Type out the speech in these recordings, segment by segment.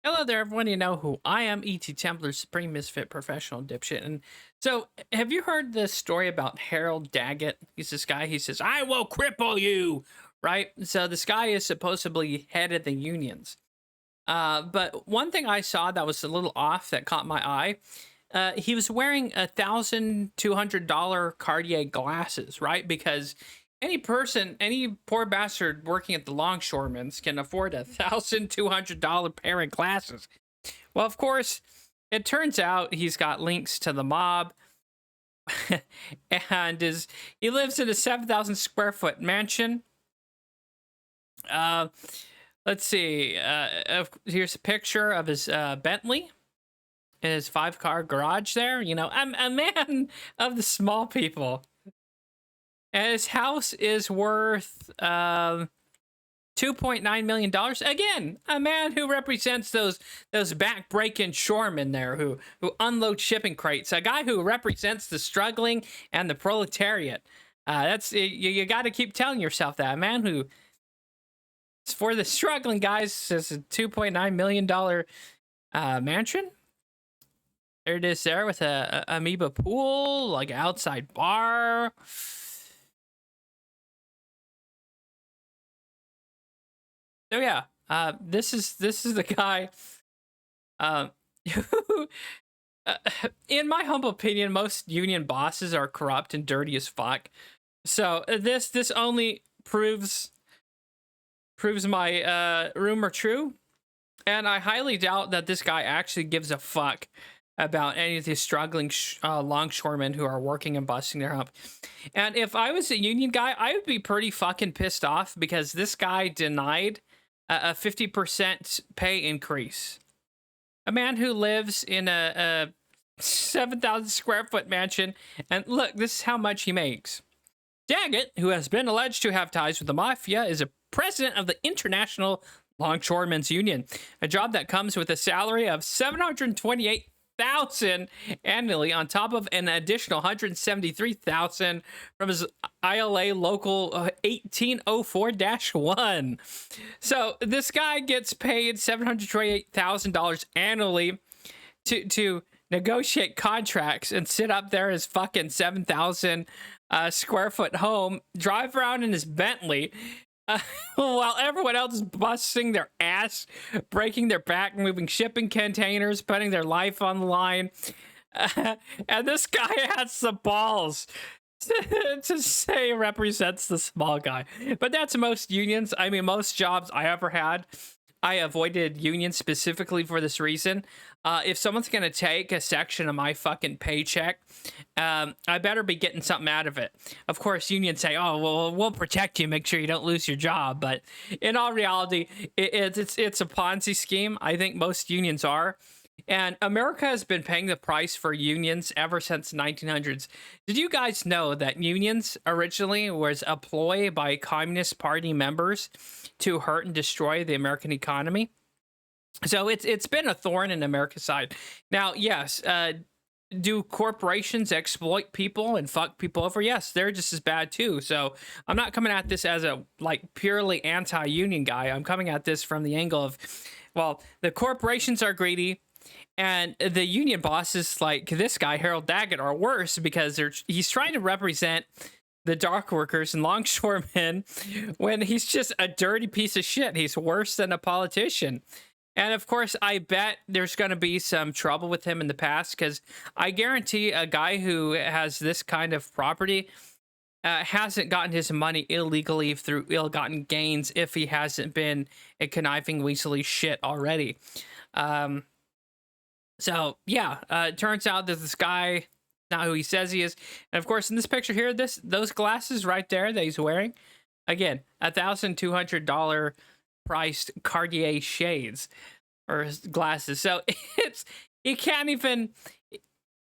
Hello there, everyone. You know who I am, ETTemplar, Supreme Misfit Professional Dipshit. And so, have you heard this story about Harold Daggett? He's this guy, he says, I will cripple you, right? So, this guy is supposedly head of the unions. But one thing I saw that was a little off that caught my eye, he was wearing $1,200 Cartier glasses, right? Because any poor bastard working at the longshoremen's can afford $1,200 pair of glasses. Well, of course, it turns out he's got links to the mob, and he lives in a 7,000 square foot mansion. Let's see. Here's a picture of his Bentley in his 5-car garage there. You know, I'm a man of the small people. And his house is worth $2.9 million. Again, a man who represents those back-breaking shoremen there who unload shipping crates. A guy who represents the struggling and the proletariat. That's you got to keep telling yourself that. A man who is for the struggling guys is a $2.9 million mansion. There it is there with a amoeba pool, like an outside bar. So yeah, this is the guy. In my humble opinion, most union bosses are corrupt and dirty as fuck. So this only proves my rumor true, and I highly doubt that this guy actually gives a fuck about any of these struggling longshoremen who are working and busting their hump. And if I was a union guy, I would be pretty fucking pissed off because this guy denied a 50% pay increase. A man who lives in a 7,000 square foot mansion, and look, this is how much he makes. Daggett, who has been alleged to have ties with the mafia, is a president of the International Longshoremen's Union, a job that comes with a salary of $728,000 annually, on top of an additional $173,000 from his ILA local 1804-1. So this guy gets paid $728,000 annually to negotiate contracts and sit up there his fucking 7,000 square foot home, drive around in his Bentley, while everyone else is busting their ass, breaking their back, moving shipping containers, putting their life on the line. And this guy has the balls to say represents the small guy. But that's most unions. I mean, most jobs I ever had, I avoided unions specifically for this reason. If someone's going to take a section of my fucking paycheck, I better be getting something out of it. Of course, unions say, oh, well, we'll protect you, make sure you don't lose your job. But in all reality, it's a Ponzi scheme. I think most unions are. And America has been paying the price for unions ever since the 1900s. Did you guys know that unions originally was a ploy by Communist Party members to hurt and destroy the American economy? So it's been a thorn in America's side. Now, yes, do corporations exploit people and fuck people over? Yes, they're just as bad too. So I'm not coming at this as a purely anti-union guy. I'm coming at this from the angle of, well, the corporations are greedy, and the union bosses like this guy, Harold Daggett, are worse because he's trying to represent the dock workers and longshoremen when he's just a dirty piece of shit. He's worse than a politician. And of course, I bet there's going to be some trouble with him in the past, because I guarantee a guy who has this kind of property hasn't gotten his money illegally through ill-gotten gains if he hasn't been a conniving, weaselly shit already. So yeah, it turns out that this guy not who he says he is. And of course, in this picture here, those glasses right there that he's wearing, again, $1,200 priced Cartier shades or glasses. So you can't even.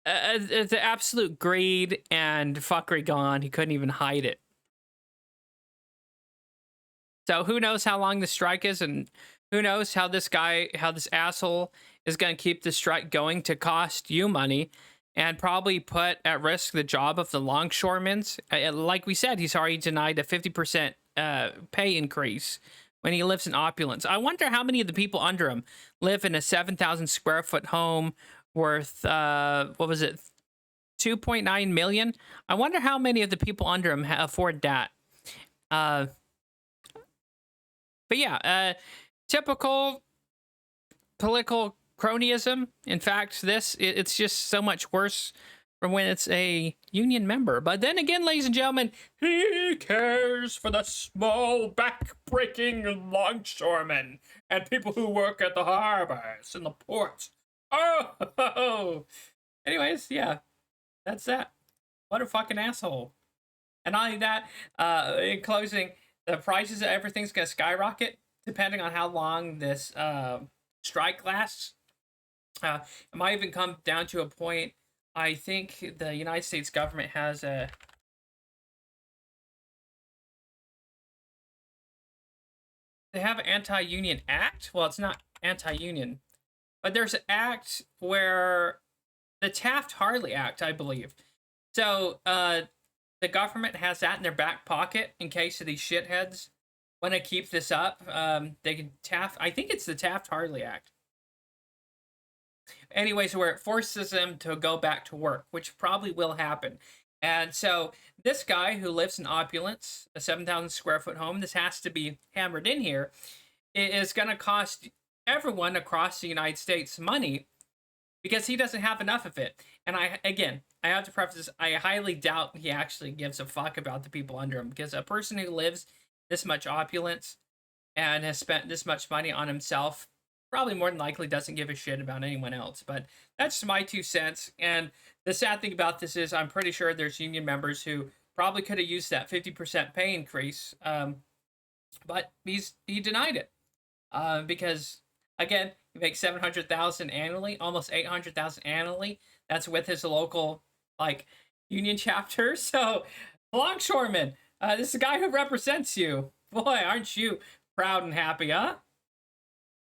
It's absolute greed and fuckery going on. He couldn't even hide it. So who knows how long the strike is, and who knows how this asshole is going to keep the strike going to cost you money and probably put at risk the job of the longshoremen. Like we said, he's already denied a 50% pay increase when he lives in opulence. I wonder how many of the people under him live in a 7,000 square foot home worth, what was it, 2.9 million? I wonder how many of the people under him afford that. But yeah, typical political cronyism. In fact, it's just so much worse from when it's a union member. But then again, ladies and gentlemen, he cares for the small, back-breaking longshoremen and people who work at the harbors and the ports. Oh! Anyways, yeah, that's that. What a fucking asshole. And not only that, in closing, the prices of everything's going to skyrocket depending on how long this strike lasts. It might even come down to a point. I think the United States government has they have an anti-union act. Well, it's not anti-union, but there's an act where the Taft-Hartley Act, I believe. So the government has that in their back pocket in case of these shitheads want to keep this up. They can I think it's the Taft-Hartley Act. Anyways, where it forces them to go back to work, which probably will happen. And so this guy who lives in opulence, a 7,000 square foot home, this has to be hammered in here, it is going to cost everyone across the United States money because he doesn't have enough of it. And I have to preface this, I highly doubt he actually gives a fuck about the people under him, because a person who lives this much opulence and has spent this much money on himself probably more than likely doesn't give a shit about anyone else. But that's just my 2 cents. And the sad thing about this is I'm pretty sure there's union members who probably could have used that 50% pay increase, but he denied it because, again, he makes $700,000 annually, almost $800,000 annually. That's with his local union chapter. So, longshoreman, this is a guy who represents you. Boy, aren't you proud and happy, huh?